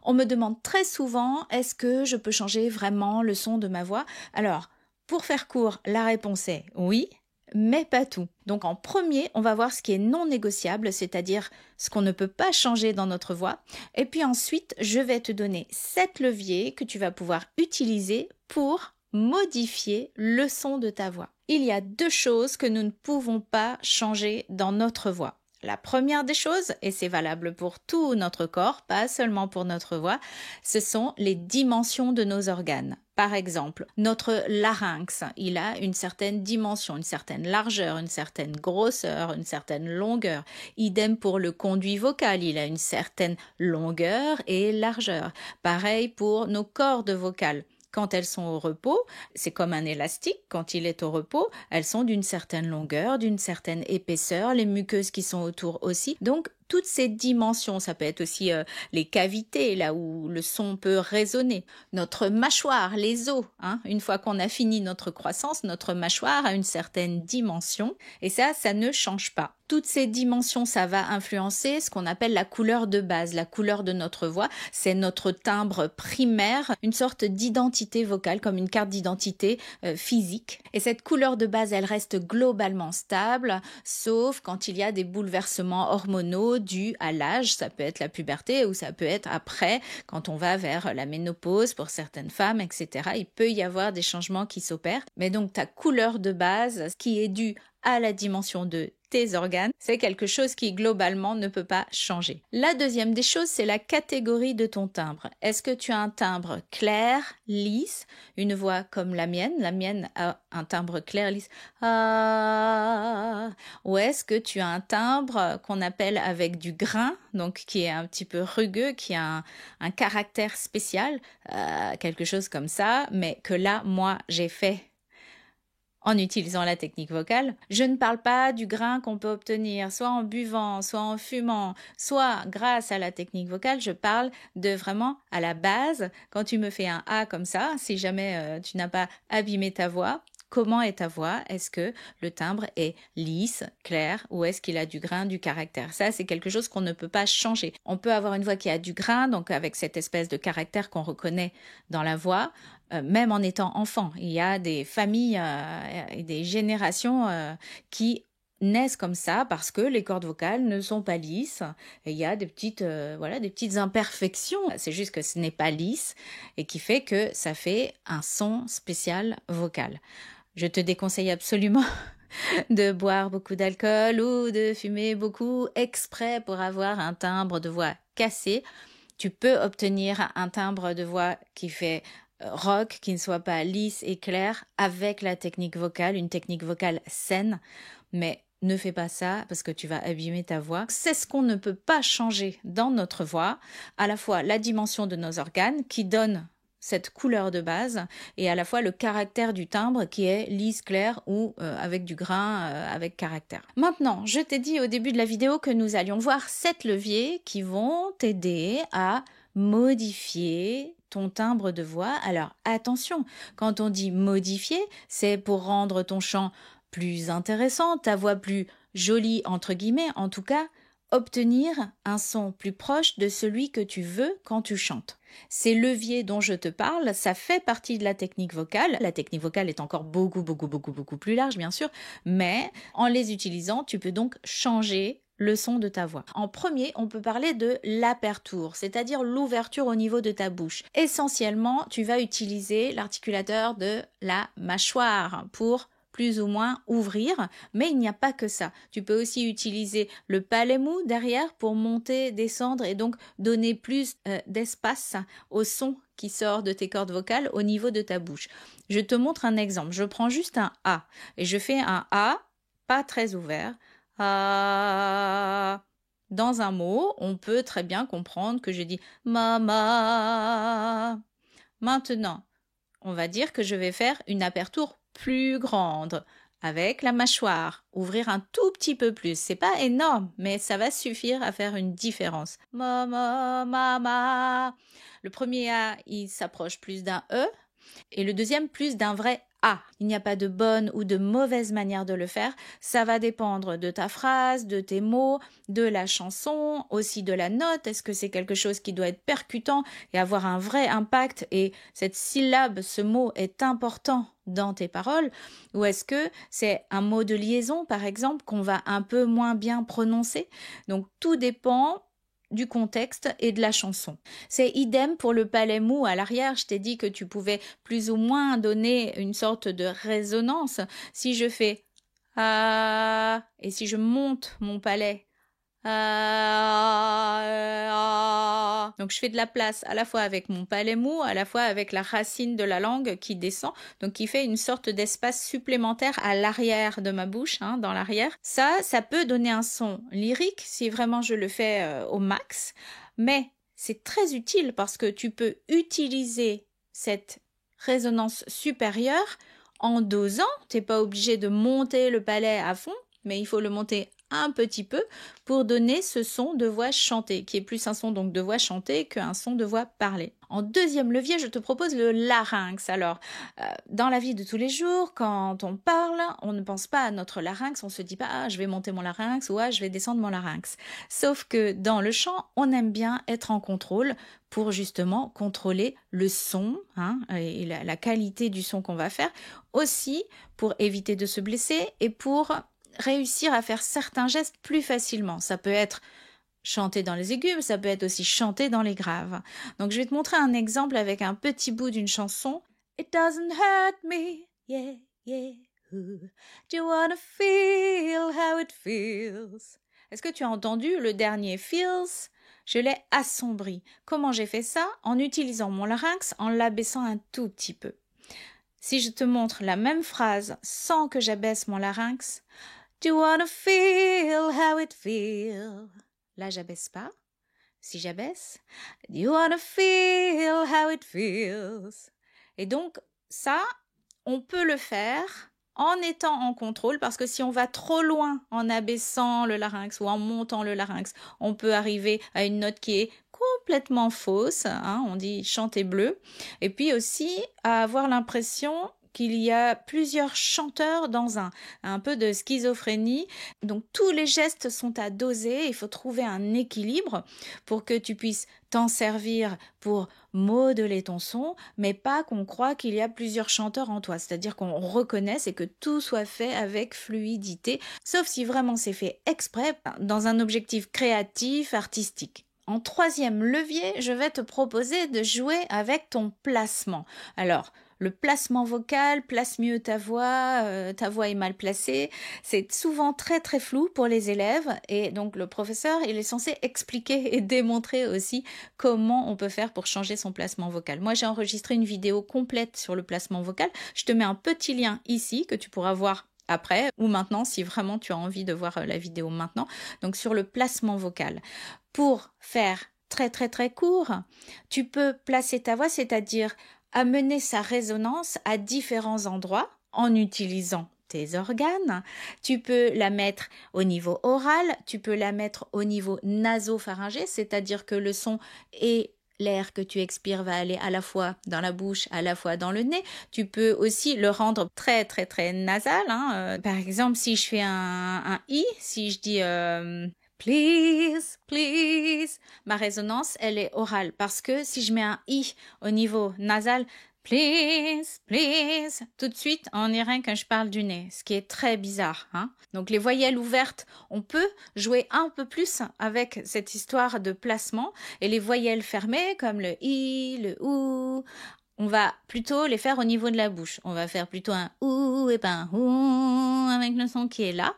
On me demande très souvent, est-ce que je peux changer vraiment le son de ma voix? Alors, pour faire court, la réponse est oui, mais pas tout. Donc en premier, on va voir ce qui est non négociable, c'est-à-dire ce qu'on ne peut pas changer dans notre voix. Et puis ensuite, je vais te donner 7 leviers que tu vas pouvoir utiliser pour modifier le son de ta voix. Il y a 2 choses que nous ne pouvons pas changer dans notre voix. La première des choses, et c'est valable pour tout notre corps, pas seulement pour notre voix, ce sont les dimensions de nos organes. Par exemple, notre larynx, il a une certaine dimension, une certaine largeur, une certaine grosseur, une certaine longueur. Idem pour le conduit vocal, il a une certaine longueur et largeur. Pareil pour nos cordes vocales. Quand elles sont au repos, c'est comme un élastique, quand il est au repos, elles sont d'une certaine longueur, d'une certaine épaisseur, les muqueuses qui sont autour aussi. Donc, toutes ces dimensions, ça peut être aussi les cavités, là où le son peut résonner. Notre mâchoire, les os, une fois qu'on a fini notre croissance, notre mâchoire a une certaine dimension et ça ne change pas. Toutes ces dimensions, ça va influencer ce qu'on appelle la couleur de base, la couleur de notre voix. C'est notre timbre primaire, une sorte d'identité vocale, comme une carte d'identité physique. Et cette couleur de base, elle reste globalement stable, sauf quand il y a des bouleversements hormonaux dus à l'âge. Ça peut être la puberté ou ça peut être après, quand on va vers la ménopause pour certaines femmes, etc. Il peut y avoir des changements qui s'opèrent. Mais donc ta couleur de base, qui est due à la dimension de tes organes, c'est quelque chose qui globalement ne peut pas changer. La deuxième des choses, c'est la catégorie de ton timbre. Est-ce que tu as un timbre clair, lisse, une voix comme la mienne? La mienne a un timbre clair, lisse. Ah. Ou est-ce que tu as un timbre qu'on appelle avec du grain, donc qui est un petit peu rugueux, qui a un caractère spécial, quelque chose comme ça, mais que là, moi, j'ai fait en utilisant la technique vocale. Je ne parle pas du grain qu'on peut obtenir soit en buvant, soit en fumant, soit grâce à la technique vocale. Je parle de vraiment à la base. Quand tu me fais un A comme ça, si jamais tu n'as pas abîmé ta voix, comment est ta voix? Est-ce que le timbre est lisse, clair, ou est-ce qu'il a du grain, du caractère? Ça, c'est quelque chose qu'on ne peut pas changer. On peut avoir une voix qui a du grain, donc avec cette espèce de caractère qu'on reconnaît dans la voix, même en étant enfant. Il y a des familles et des générations qui naissent comme ça parce que les cordes vocales ne sont pas lisses et il y a des petites imperfections. C'est juste que ce n'est pas lisse et qui fait que ça fait un son spécial vocal. Je te déconseille absolument de boire beaucoup d'alcool ou de fumer beaucoup exprès pour avoir un timbre de voix cassé. Tu peux obtenir un timbre de voix qui fait rock, qui ne soit pas lisse et clair, avec la technique vocale, une technique vocale saine, mais ne fais pas ça parce que tu vas abîmer ta voix. C'est ce qu'on ne peut pas changer dans notre voix, à la fois la dimension de nos organes qui donne cette couleur de base et à la fois le caractère du timbre qui est lisse, clair ou avec du grain, avec caractère. Maintenant, je t'ai dit au début de la vidéo que nous allions voir 7 leviers qui vont t'aider à modifier ton timbre de voix. Alors attention, quand on dit modifier, c'est pour rendre ton chant plus intéressant, ta voix plus jolie entre guillemets, en tout cas obtenir un son plus proche de celui que tu veux quand tu chantes. Ces leviers dont je te parle, ça fait partie de la technique vocale. La technique vocale est encore beaucoup plus large, bien sûr, mais en les utilisant, tu peux donc changer le son de ta voix. En premier, on peut parler de l'aperture, c'est-à-dire l'ouverture au niveau de ta bouche. Essentiellement, tu vas utiliser l'articulateur de la mâchoire pour plus ou moins ouvrir, mais il n'y a pas que ça. Tu peux aussi utiliser le palais mou derrière pour monter, descendre et donc donner plus d'espace au son qui sort de tes cordes vocales au niveau de ta bouche. Je te montre un exemple. Je prends juste un A et je fais un A pas très ouvert. Dans un mot, on peut très bien comprendre que je dis mama. Maintenant, on va dire que je vais faire une aperture plus grande avec la mâchoire, ouvrir un tout petit peu plus. C'est pas énorme, mais ça va suffire à faire une différence. Mama, mama. Le premier A, il s'approche plus d'un E. Et le deuxième, plus d'un vrai A. Il n'y a pas de bonne ou de mauvaise manière de le faire. Ça va dépendre de ta phrase, de tes mots, de la chanson, aussi de la note. Est-ce que c'est quelque chose qui doit être percutant et avoir un vrai impact et cette syllabe, ce mot est important dans tes paroles? Ou est-ce que c'est un mot de liaison, par exemple, qu'on va un peu moins bien prononcer? Donc, tout dépend du contexte et de la chanson. C'est idem pour le palais mou à l'arrière. Je t'ai dit que tu pouvais plus ou moins donner une sorte de résonance. Si je fais ah et si je monte mon palais donc je fais de la place à la fois avec mon palais mou, à la fois avec la racine de la langue qui descend, donc qui fait une sorte d'espace supplémentaire à l'arrière de ma bouche, hein, dans l'arrière. Ça peut donner un son lyrique si vraiment je le fais au max, mais c'est très utile parce que tu peux utiliser cette résonance supérieure en dosant. T'es pas obligé de monter le palais à fond, mais il faut le monter un petit peu pour donner ce son de voix chantée, qui est plus un son donc de voix chantée qu'un son de voix parlée. En deuxième levier, je te propose le larynx. Alors, dans la vie de tous les jours, quand on parle, on ne pense pas à notre larynx, on se dit pas « Ah, je vais monter mon larynx » ou « Ah, je vais descendre mon larynx ». Sauf que dans le chant, on aime bien être en contrôle pour justement contrôler le son, hein, et la qualité du son qu'on va faire, aussi pour éviter de se blesser et pour réussir à faire certains gestes plus facilement. Ça peut être chanter dans les aigus, mais ça peut être aussi chanter dans les graves. Donc je vais te montrer un exemple avec un petit bout d'une chanson. It doesn't hurt me, yeah, yeah. Do you wanna feel how it feels? Est-ce que tu as entendu le dernier feels? Je l'ai assombri. Comment j'ai fait ça? En utilisant mon larynx, en l'abaissant un tout petit peu. Si je te montre la même phrase sans que j'abaisse mon larynx, do you wanna feel how it feels? Là, j'abaisse pas. Si j'abaisse, do you wanna feel how it feels? Et donc, ça, on peut le faire en étant en contrôle, parce que si on va trop loin en abaissant le larynx ou en montant le larynx, on peut arriver à une note qui est complètement fausse, hein, on dit chanter bleu, et puis aussi à avoir l'impression qu'il y a plusieurs chanteurs dans un peu de schizophrénie. Donc tous les gestes sont à doser, il faut trouver un équilibre pour que tu puisses t'en servir pour modeler ton son, mais pas qu'on croit qu'il y a plusieurs chanteurs en toi, c'est-à-dire qu'on reconnaisse et que tout soit fait avec fluidité, sauf si vraiment c'est fait exprès dans un objectif créatif, artistique. En troisième levier, je vais te proposer de jouer avec ton placement. Alors, le placement vocal, place mieux ta voix est mal placée. C'est souvent très très flou pour les élèves et donc le professeur, il est censé expliquer et démontrer aussi comment on peut faire pour changer son placement vocal. Moi, j'ai enregistré une vidéo complète sur le placement vocal. Je te mets un petit lien ici que tu pourras voir après ou maintenant si vraiment tu as envie de voir la vidéo maintenant. Donc sur le placement vocal. Pour faire très très très court, tu peux placer ta voix, c'est-à-dire amener sa résonance à différents endroits en utilisant tes organes. Tu peux la mettre au niveau oral, tu peux la mettre au niveau nasopharyngé, c'est-à-dire que le son et l'air que tu expires va aller à la fois dans la bouche, à la fois dans le nez. Tu peux aussi le rendre très très très nasal. Par exemple, si je fais un I, si je dis please, please. Ma résonance, elle est orale parce que si je mets un I au niveau nasal, please, please, tout de suite, on dirait que je parle du nez, ce qui est très bizarre. Donc les voyelles ouvertes, on peut jouer un peu plus avec cette histoire de placement et les voyelles fermées comme le I, le OU, on va plutôt les faire au niveau de la bouche. On va faire plutôt un OU et pas un OU avec le son qui est là.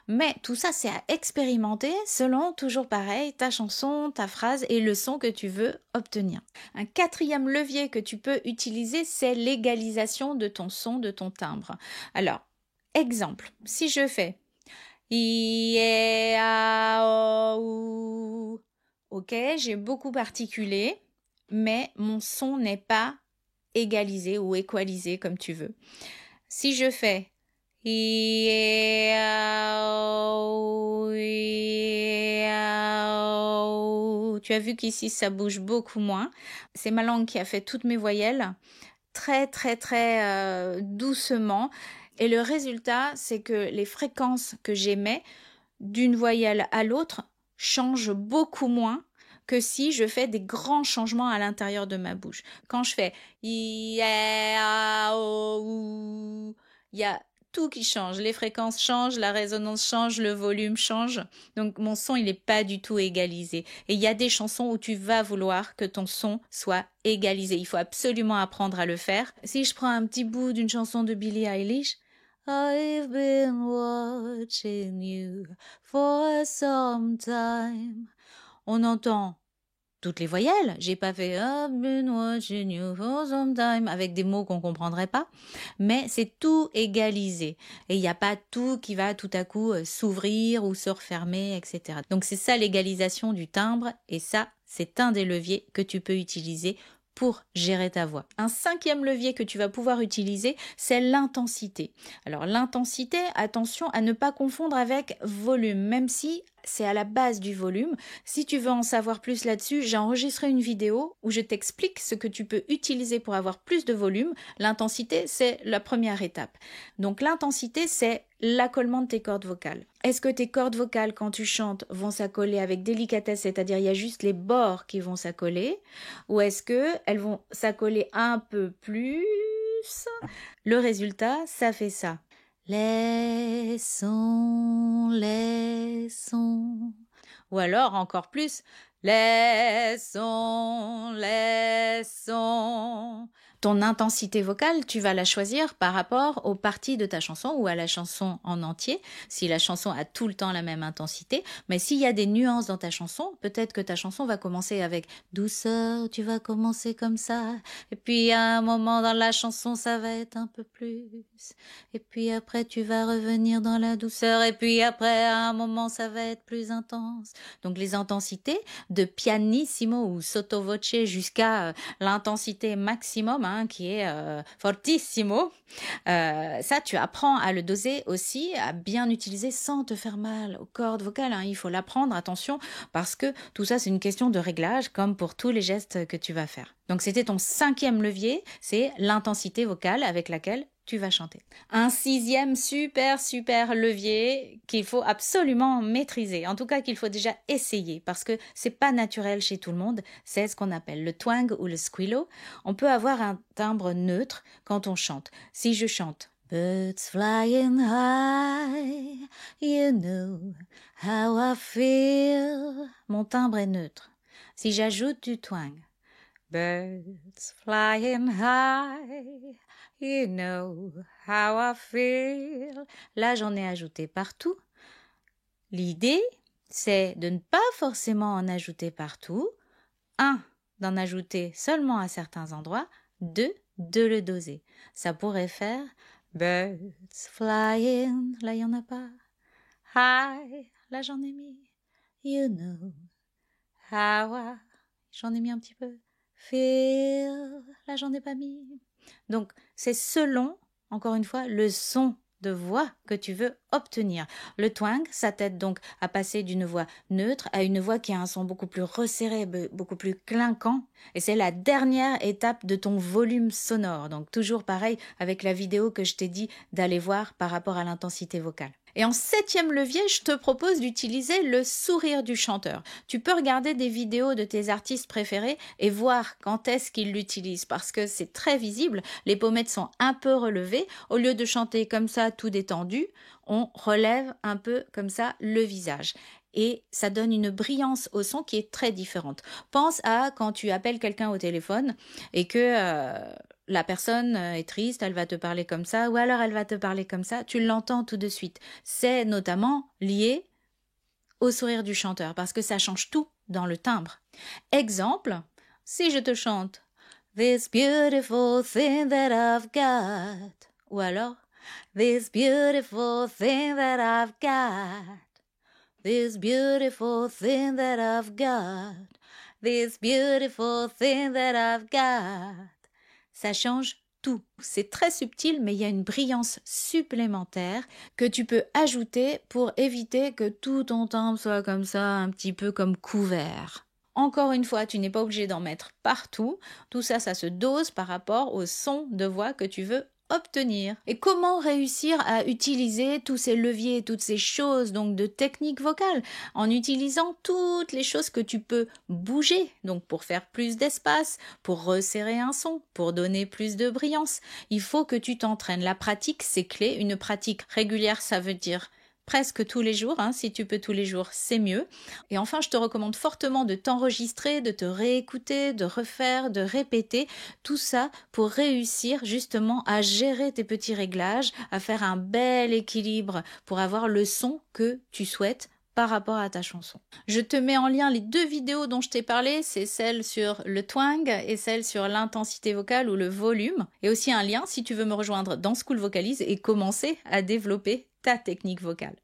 Mais tout ça, c'est à expérimenter selon, toujours pareil, ta chanson, ta phrase et le son que tu veux obtenir. Un quatrième levier que tu peux utiliser, c'est l'égalisation de ton son, de ton timbre. Alors, exemple, si je fais I, E, A, O, U, ok, j'ai beaucoup articulé, mais mon son n'est pas égalisé ou équalisé comme tu veux. Si je fais tu as vu qu'ici ça bouge beaucoup moins. C'est ma langue qui a fait toutes mes voyelles très très très doucement. Et le résultat, c'est que les fréquences que j'émets d'une voyelle à l'autre changent beaucoup moins que si je fais des grands changements à l'intérieur de ma bouche. Quand je fais i, a, o, ou, il y a tout qui change. Les fréquences changent, la résonance change, le volume change. Donc mon son, il n'est pas du tout égalisé. Et il y a des chansons où tu vas vouloir que ton son soit égalisé. Il faut absolument apprendre à le faire. Si je prends un petit bout d'une chanson de Billie Eilish, I've been watching you for some time. On entend toutes les voyelles. J'ai pas fait I've been watching you for some time avec des mots qu'on comprendrait pas, mais c'est tout égalisé. Et il n'y a pas tout qui va tout à coup s'ouvrir ou se refermer, etc. Donc c'est ça l'égalisation du timbre, et ça, c'est un des leviers que tu peux utiliser pour gérer ta voix. Un cinquième levier que tu vas pouvoir utiliser, c'est l'intensité. Alors l'intensité, attention à ne pas confondre avec volume, même si c'est à la base du volume. Si tu veux en savoir plus là-dessus, j'ai enregistré une vidéo où je t'explique ce que tu peux utiliser pour avoir plus de volume. L'intensité, c'est la première étape. Donc l'intensité, c'est l'accollement de tes cordes vocales. Est-ce que tes cordes vocales, quand tu chantes, vont s'accoler avec délicatesse, c'est-à-dire il y a juste les bords qui vont s'accoler, ou est-ce qu'elles vont s'accoler un peu plus? Le résultat, ça fait ça. Laissons. Ou alors, encore plus, laissons. Ton intensité vocale, tu vas la choisir par rapport aux parties de ta chanson ou à la chanson en entier, si la chanson a tout le temps la même intensité. Mais s'il y a des nuances dans ta chanson, peut-être que ta chanson va commencer avec douceur, tu vas commencer comme ça, et puis à un moment dans la chanson, ça va être un peu plus, et puis après tu vas revenir dans la douceur, et puis après à un moment, ça va être plus intense. Donc les intensités de pianissimo ou sottovoce jusqu'à l'intensité maximum, qui est fortissimo, ça tu apprends à le doser aussi, à bien utiliser sans te faire mal aux cordes vocales, il faut l'apprendre, attention, parce que tout ça c'est une question de réglage comme pour tous les gestes que tu vas faire. Donc c'était ton cinquième levier, c'est l'intensité vocale avec laquelle tu vas chanter. Un sixième super levier qu'il faut absolument maîtriser, en tout cas qu'il faut déjà essayer parce que c'est pas naturel chez tout le monde, c'est ce qu'on appelle le twang ou le squillo. On peut avoir un timbre neutre quand on chante. Si je chante Birds flying high, you know how I feel, mon timbre est neutre. Si j'ajoute du twang, Birds flying high, you know how I feel. Là, j'en ai ajouté partout. L'idée, c'est de ne pas forcément en ajouter partout. 1, d'en ajouter seulement à certains endroits. 2, de le doser. Ça pourrait faire Birds flying. Là, il n'y en a pas. High. Là, j'en ai mis. You know how I. J'en ai mis un petit peu. Feel. Là, j'en ai pas mis. Donc, c'est selon, encore une fois, le son de voix que tu veux obtenir. Le twang, ça t'aide donc à passer d'une voix neutre à une voix qui a un son beaucoup plus resserré, beaucoup plus clinquant. Et c'est la dernière étape de ton volume sonore. Donc, toujours pareil avec la vidéo que je t'ai dit d'aller voir par rapport à l'intensité vocale. Et en septième levier, je te propose d'utiliser le sourire du chanteur. Tu peux regarder des vidéos de tes artistes préférés et voir quand est-ce qu'ils l'utilisent parce que c'est très visible. Les pommettes sont un peu relevées. Au lieu de chanter comme ça, tout détendu, on relève un peu comme ça le visage. Et ça donne une brillance au son qui est très différente. Pense à quand tu appelles quelqu'un au téléphone et que la personne est triste, elle va te parler comme ça, ou alors elle va te parler comme ça, tu l'entends tout de suite. C'est notamment lié au sourire du chanteur, parce que ça change tout dans le timbre. Exemple, si je te chante « This beautiful thing that I've got » ou alors « This beautiful thing that I've got » This beautiful thing that I've got, this beautiful thing that I've got. Ça change tout. C'est très subtil, mais il y a une brillance supplémentaire que tu peux ajouter pour éviter que tout ton timbre soit comme ça, un petit peu comme couvert. Encore une fois, tu n'es pas obligé d'en mettre partout. Tout ça, ça se dose par rapport au son de voix que tu veux obtenir. Et comment réussir à utiliser tous ces leviers, toutes ces choses donc de technique vocale en utilisant toutes les choses que tu peux bouger, donc pour faire plus d'espace, pour resserrer un son, pour donner plus de brillance. Il faut que tu t'entraînes. La pratique, c'est clé. Une pratique régulière, ça veut dire presque tous les jours, si tu peux tous les jours, c'est mieux. Et enfin, je te recommande fortement de t'enregistrer, de te réécouter, de refaire, de répéter, tout ça pour réussir justement à gérer tes petits réglages, à faire un bel équilibre pour avoir le son que tu souhaites par rapport à ta chanson. Je te mets en lien les 2 vidéos dont je t'ai parlé, c'est celle sur le twang et celle sur l'intensité vocale ou le volume, et aussi un lien si tu veux me rejoindre dans School Vocalise et commencer à développer ta technique vocale.